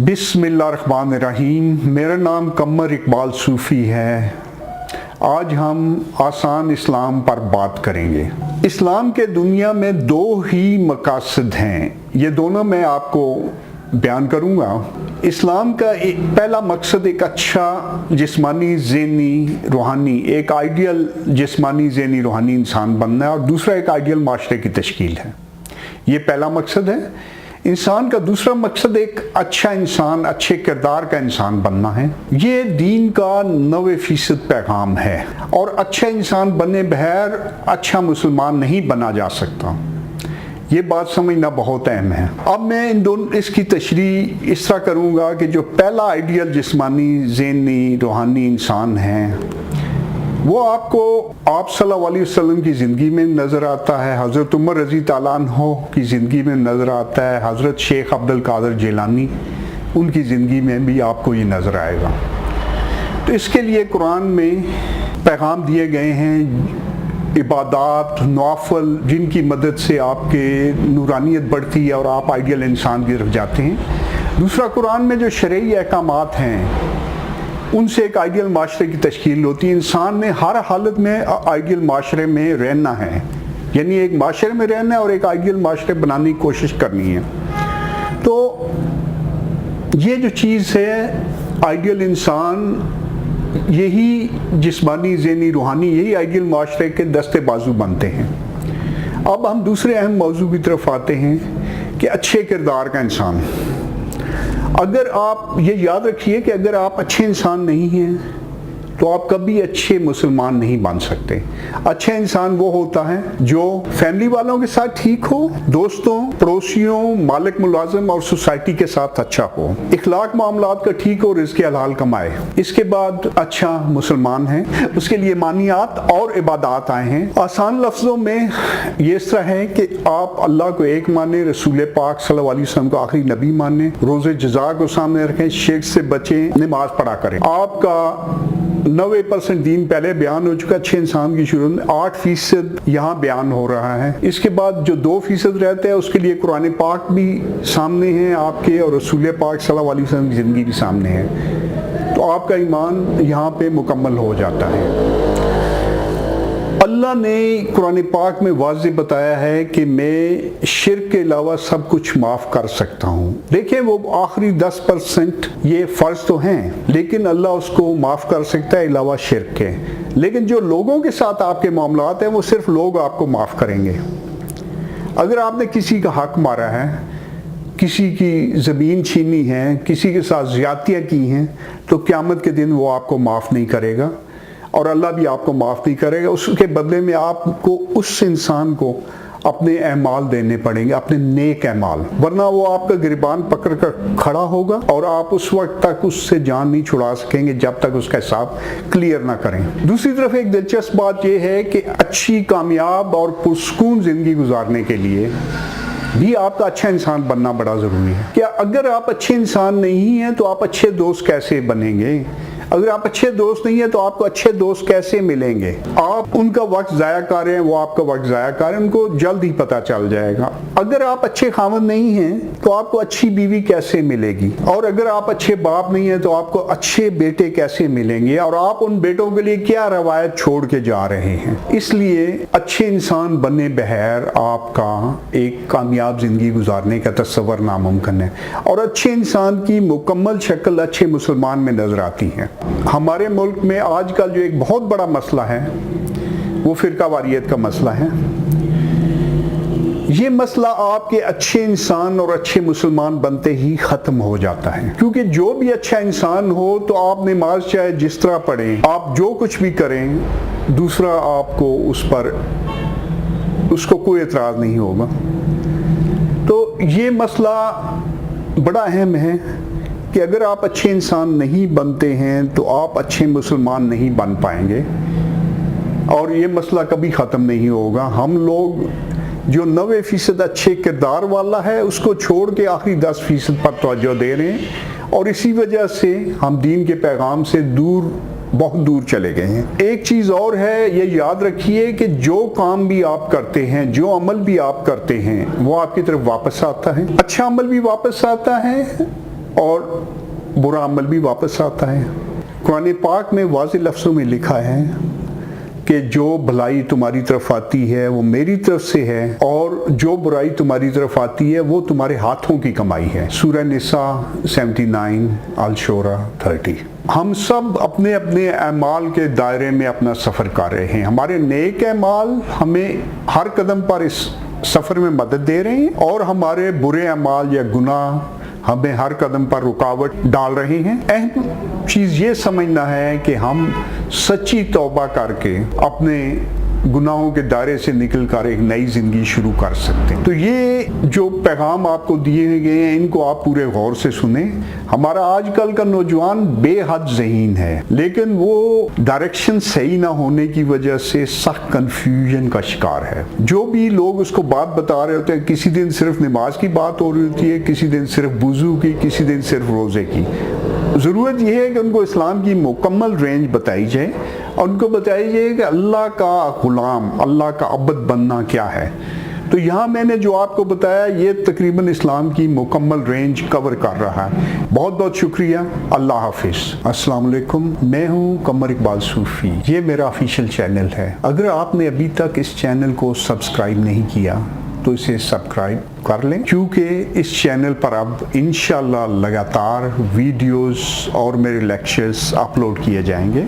बिस्मिल्लाहिर्रहमानिर्रहीम। मेरा नाम कमर इकबाल सूफ़ी है। आज हम आसान इस्लाम पर बात करेंगे। इस्लाम के दुनिया में दो ही मकासद हैं, ये दोनों मैं आपको बयान करूँगा। इस्लाम का पहला मकसद एक अच्छा जिस्मानी ज़हनी रूहानी एक आइडियल जिस्मानी ज़हनी रूहानी इंसान बनना है और दूसरा एक आइडियल माशरे की तश्कील है। ये पहला मकसद है। इंसान का दूसरा मकसद एक अच्छा इंसान, अच्छे किरदार का इंसान बनना है। ये दीन का 90% पैगाम है और अच्छा इंसान बने बगैर अच्छा मुसलमान नहीं बना जा सकता। ये बात समझना बहुत अहम है। अब मैं इसकी तशरीह इस तरह करूँगा कि जो पहला आइडियल जिस्मानी ज़हनी रूहानी इंसान है वो आपको आप सल्लल्लाहु अलैहि वसल्लम की ज़िंदगी में नज़र आता है, हज़रत उमर रज़ी ताला अन्हो की ज़िंदगी में नज़र आता है, हज़रत शेख अब्दुल कादिर जिलानी उनकी ज़िंदगी में भी आपको ये नज़र आएगा। तो इसके लिए कुरान में पैगाम दिए गए हैं, इबादत नवाफिल जिनकी मदद से आपके नूरानियत बढ़ती है और आप आइडियल इंसान की तरफ जाते हैं। दूसरा, कुरान में जो शरई अहकामात हैं उनसे एक आइडियल माशरे की तश्कील होती है। इंसान ने हर हालत में आइडियल माशरे में रहना है, यानी एक माशरे में रहना है और एक आइडियल माशरे बनाने की कोशिश करनी है। तो ये जो चीज़ है आइडियल इंसान, यही जिस्मानी ज़हनी रूहानी यही आइडियल माशरे के दस्ते बाजू बनते हैं। अब हम दूसरे अहम मौजू की तरफ आते हैं कि अच्छे किरदार का इंसान। अगर आप ये याद रखिए कि अगर आप अच्छे इंसान नहीं हैं तो आप कभी अच्छे मुसलमान नहीं बन सकते। अच्छा इंसान वो होता है जो फैमिली वालों के साथ ठीक हो, दोस्तों, पड़ोसियों, मालिक मुलाजिम और सोसाइटी के साथ अच्छा हो, इखलाक मामलात का ठीक हो, रिज़्क़ हलाल कमाए। इसके बाद अच्छा मुसलमान है। उसके लिए मानियात और इबादत आए हैं। आसान लफ्ज़ों में ये इस तरह है कि आप अल्लाह को एक माने, रसूल पाक सल्लल्लाहु अलैहि वसल्लम को आखिरी नबी माने, रोज़े जज़ा को सामने रखें, शिर्क से बचें, नमाज पढ़ा करें। आपका 90% दीन पहले बयान हो चुका। अच्छे इंसान की शुरू में 8% यहाँ बयान हो रहा है। इसके बाद जो 2% रहते हैं उसके लिए कुरान पाक भी सामने है आपके और रसूल पाक सल्लल्लाहु अलैहि वसल्लम की ज़िंदगी भी सामने है। तो आपका ईमान यहाँ पे मुकम्मल हो जाता है। अल्लाह ने कुरान पाक में वाज़ेह बताया है कि मैं शिर्क के अलावा सब कुछ माफ़ कर सकता हूँ। देखिए वो आखिरी 10% ये फ़र्ज तो हैं, लेकिन अल्लाह उसको माफ़ कर सकता है अलावा शिर्क के। लेकिन जो लोगों के साथ आपके मामलात हैं वो सिर्फ लोग आपको माफ़ करेंगे। अगर आपने किसी का हक मारा है, किसी की ज़मीन छीनी है, किसी के साथ ज़्यादतियाँ की हैं, तो क़यामत के दिन वो आपको माफ़ नहीं करेगा और अल्लाह भी आपको माफ़ नहीं करेगा। उसके बदले में आपको उस इंसान को अपने अमाल देने पड़ेंगे, अपने नेक अमाल, वरना वो आपका गिरबान पकड़ कर खड़ा होगा और आप उस वक्त तक उससे जान नहीं छुड़ा सकेंगे जब तक उसका हिसाब क्लियर ना करें। दूसरी तरफ एक दिलचस्प बात यह है कि अच्छी, कामयाब और पुरसुकून ज़िंदगी गुजारने के लिए भी आपका अच्छा इंसान बनना बड़ा ज़रूरी है। क्या अगर आप अच्छे इंसान नहीं हैं तो आप अच्छे दोस्त कैसे बनेंगे? अगर आप अच्छे दोस्त नहीं है तो आपको अच्छे दोस्त कैसे मिलेंगे? आप उनका वक्त ज़ाया कर रहे हैं, वो आपका वक्त ज़ाया कर रहे हैं, उनको जल्द ही पता चल जाएगा। अगर आप अच्छे खामद नहीं हैं तो आपको अच्छी बीवी कैसे मिलेगी? और अगर आप अच्छे बाप नहीं हैं तो आपको अच्छे बेटे कैसे मिलेंगे? और आप उन बेटों के लिए क्या रवायत छोड़ के जा रहे हैं? इसलिए अच्छे इंसान बने बगैर आपका एक कामयाब ज़िंदगी गुजारने का तस्वर नामुमकिन है। और अच्छे इंसान की मुकम्मल शक्ल अच्छे मुसलमान में नज़र आती है। हमारे मुल्क में आजकल जो एक बहुत बड़ा मसला है वो फ़िरका वारियत का मसला है। ये मसला आपके अच्छे इंसान और अच्छे मुसलमान बनते ही ख़त्म हो जाता है, क्योंकि जो भी अच्छा इंसान हो तो आप नमाज चाहे जिस तरह पढ़ें, आप जो कुछ भी करें, दूसरा आपको उस पर उसको कोई एतराज़ नहीं होगा। तो ये मसला बड़ा अहम है कि अगर आप अच्छे इंसान नहीं बनते हैं तो आप अच्छे मुसलमान नहीं बन पाएंगे और ये मसला कभी ख़त्म नहीं होगा। हम लोग जो 90% अच्छे किरदार वाला है उसको छोड़ के आखिरी 10% पर तवज्जो दे रहे हैं और इसी वजह से हम दीन के पैगाम से बहुत दूर चले गए हैं। एक चीज़ और है, ये याद रखिए कि जो काम भी आप करते हैं, जो अमल भी आप करते हैं, वो आपकी तरफ वापस आता है। अच्छा अमल भी वापस आता है اور बुरा अमल भी वापस आता है। कुरान पाक में वाज़ेह लफ्ज़ों में लिखा है कि जो भलाई तुम्हारी तरफ आती है वो मेरी तरफ से है और जो बुराई तुम्हारी तरफ आती है वो तुम्हारे हाथों की कमाई है। सूरह निसा 79, अल शूरा 30। हम सब अपने अपने अमाल के दायरे में अपना सफ़र कर रहे हैं। हमारे नेक अमाल हमें हर कदम पर इस सफ़र में मदद दे रहे हैं और हमारे बुरे अमाल या गुनाह हमें हर कदम पर रुकावट डाल रहे हैं। अहम चीज़ ये समझना है कि हम सच्ची तौबा करके अपने गुनाहों के दायरे से निकल कर एक नई ज़िंदगी शुरू कर सकते हैं। तो ये जो पैगाम आपको दिए गए हैं इनको आप पूरे गौर से सुने। हमारा आजकल का नौजवान बेहद ज़हीन है, लेकिन वो डायरेक्शन सही ना होने की वजह से सख्त कन्फ्यूजन का शिकार है। जो भी लोग उसको बात बता रहे होते हैं, किसी दिन सिर्फ नमाज की बात हो रही होती है, किसी दिन सिर्फ वुज़ू की, किसी दिन सिर्फ रोज़े की। ज़रूरत यह है कि उनको इस्लाम की मुकम्मल रेंज बताई जाए और उनको बताया जाए कि अल्लाह का गुलाम, अल्लाह का अब्द बनना क्या है। तो यहाँ मैंने जो आपको बताया ये तकरीबन इस्लाम की मुकम्मल रेंज कवर कर रहा है। बहुत बहुत शुक्रिया। अल्लाह हाफिज़। अस्सलाम वालेकुम। मैं हूँ कमर इकबाल सूफ़ी। ये मेरा ऑफिशियल चैनल है। अगर आपने अभी तक इस चैनल को सब्सक्राइब नहीं किया तो इसे सब्सक्राइब कर लें, क्योंकि इस चैनल पर अब इंशाल्लाह लगातार वीडियोस और मेरे लेक्चर्स अपलोड किए जाएंगे।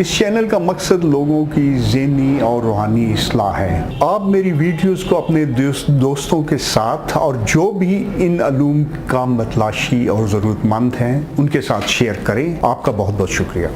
इस चैनल का मकसद लोगों की ज़हनी और रूहानी इस्लाह है। आप मेरी वीडियोस को अपने दोस्तों के साथ और जो भी इन अलूम का मतलाशी और ज़रूरतमंद हैं उनके साथ शेयर करें। आपका बहुत बहुत शुक्रिया।